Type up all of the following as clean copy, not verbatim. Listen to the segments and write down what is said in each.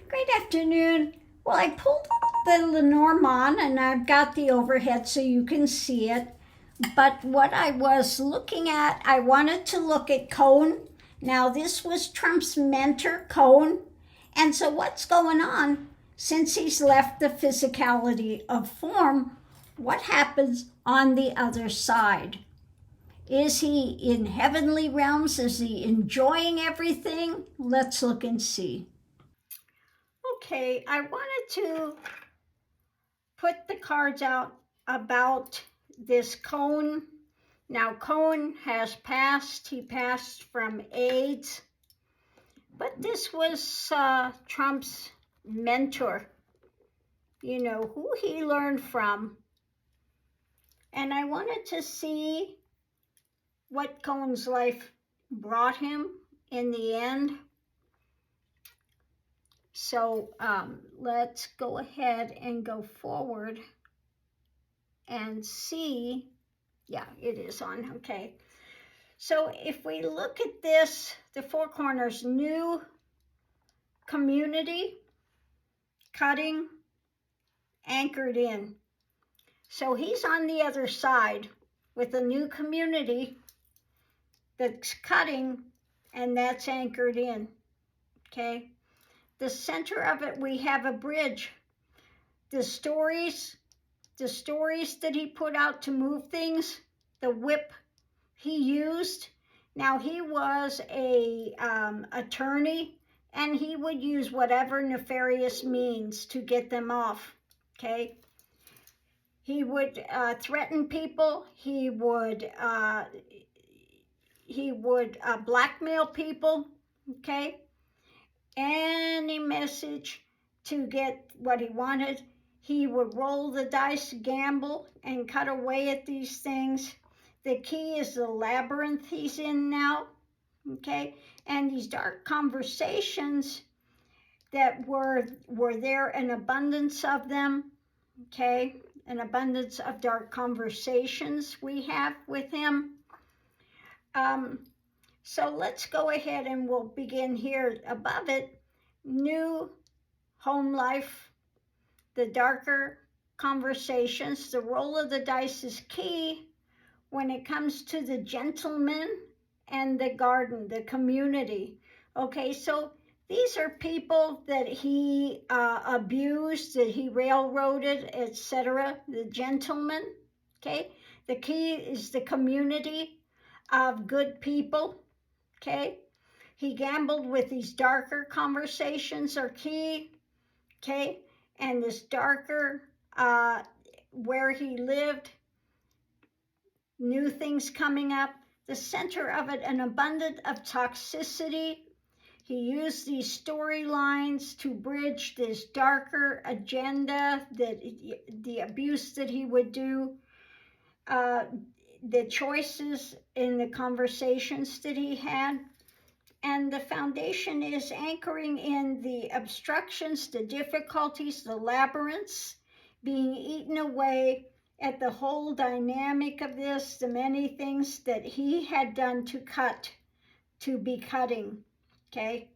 Great afternoon. Well, I pulled the Lenormand and I've got the overhead so you can see it. But what I was looking at, I wanted to look at Cohen. Now, this was Trump's mentor, Cohen. And so, what's going on since he's left the physicality of form? What happens on the other side? Is he in heavenly realms? Is he enjoying everything? Let's look and see. Okay, I wanted to put the cards out about this Cohen. Now, Cohen has passed. He passed from AIDS. But this was Trump's mentor, who he learned from. And I wanted to see what Cohen's life brought him in the end. So let's go ahead and go forward and see. Yeah, it is on. Okay. So if we look at this, the four corners, new community, cutting, anchored in. So he's on the other side with a new community that's cutting and that's anchored in. Okay. The center of it, we have a bridge. The stories that he put out to move things, the whip he used. Now, he was a attorney, and he would use whatever nefarious means to get them off, okay? He would threaten people. He would blackmail people, okay? Any message to get what he wanted. He would roll the dice, gamble, and cut away at these things. The key is the labyrinth he's in now, okay? And these dark conversations that were there, an abundance of them, okay? An abundance of dark conversations we have with him. So let's go ahead and we'll begin here above it. New home life, the darker conversations. The roll of the dice is key when it comes to the gentleman and the garden, the community. Okay, so these are people that he abused, that he railroaded, etc. The gentleman, okay? The key is the community of good people, okay? He gambled with these darker conversations are key, okay? And this darker, where he lived, new things coming up. The center of it, an abundance of toxicity. He used these storylines to bridge this darker agenda, that the abuse that he would do, the choices in the conversations that he had. And the foundation is anchoring in the obstructions, the difficulties, the labyrinths, being eaten away at the whole dynamic of this, the many things that he had done to be cutting, okay?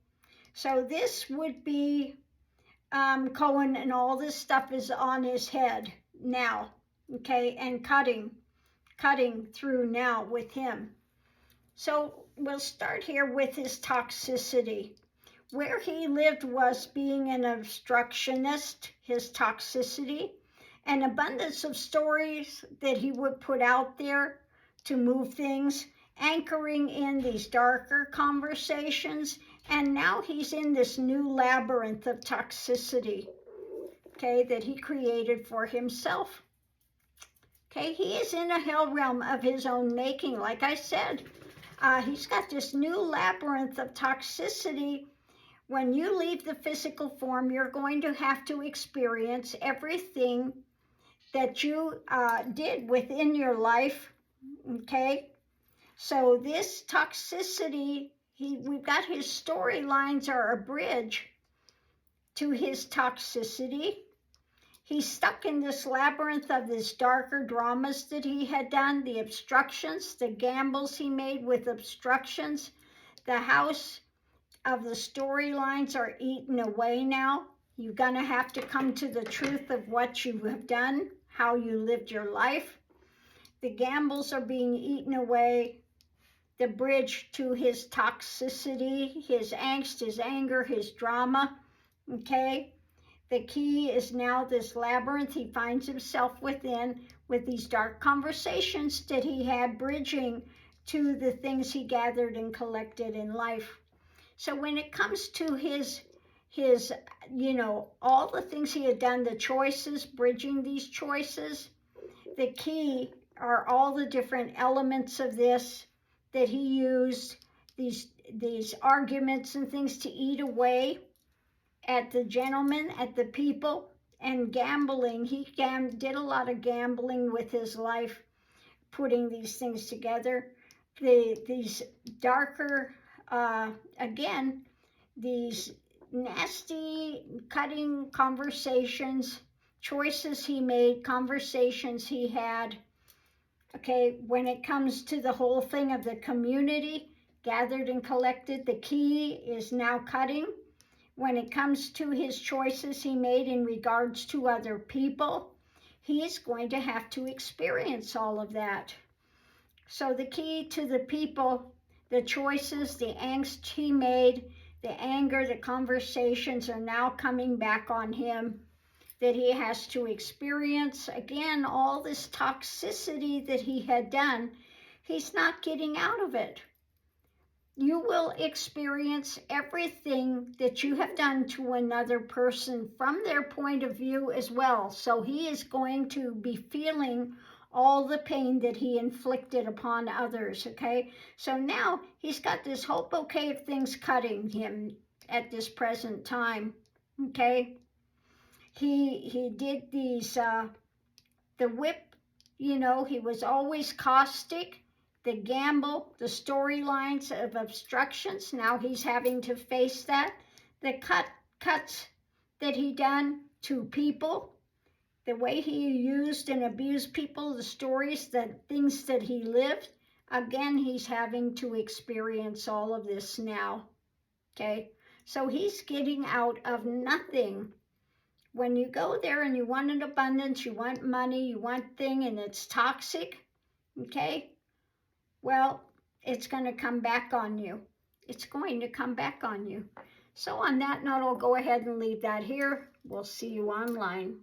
So this would be Cohen, and all this stuff is on his head now, okay? And cutting through now with him. So we'll start here with his toxicity. Where he lived was being an obstructionist, his toxicity, an abundance of stories that he would put out there to move things, anchoring in these darker conversations, and now he's in this new labyrinth of toxicity, okay, that he created for himself. Okay, he is in a hell realm of his own making, like I said. He's got this new labyrinth of toxicity. When you leave the physical form, you're going to have to experience everything that you did within your life, okay? So this toxicity, we've got his storylines are a bridge to his toxicity. He's stuck in this labyrinth of this darker dramas that he had done, the obstructions, the gambles he made with obstructions, the house of the storylines are eaten away now. You're going to have to come to the truth of what you have done, how you lived your life. The gambles are being eaten away. The bridge to his toxicity, his angst, his anger, his drama, okay? The key is now this labyrinth he finds himself within, with these dark conversations that he had bridging to the things he gathered and collected in life. So when it comes to his all the things he had done, the choices, bridging these choices, the key are all the different elements of this that he used, these arguments and things to eat away at the gentleman, at the people, and gambling. He did a lot of gambling with his life, putting these things together. These darker, again, these nasty, cutting conversations, choices he made, conversations he had. Okay, when it comes to the whole thing of the community, gathered and collected, the key is now cutting. When it comes to his choices he made in regards to other people, he's going to have to experience all of that. So the key to the people, the choices, the angst he made, the anger, the conversations are now coming back on him, that he has to experience. Again, all this toxicity that he had done, he's not getting out of it. You will experience everything that you have done to another person from their point of view as well. So he is going to be feeling all the pain that he inflicted upon others, okay? So now he's got this whole bouquet of things cutting him at this present time, okay? He did these, the whip, he was always caustic. The gamble, the storylines of obstructions, now he's having to face that. The cuts that he done to people, the way he used and abused people, the stories, the things that he lived, again, he's having to experience all of this now, okay? So he's getting out of nothing. When you go there and you want an abundance, you want money, you want thing, and it's toxic, okay? Well, it's going to come back on you. It's going to come back on you. So on that note, I'll go ahead and leave that here. We'll see you online.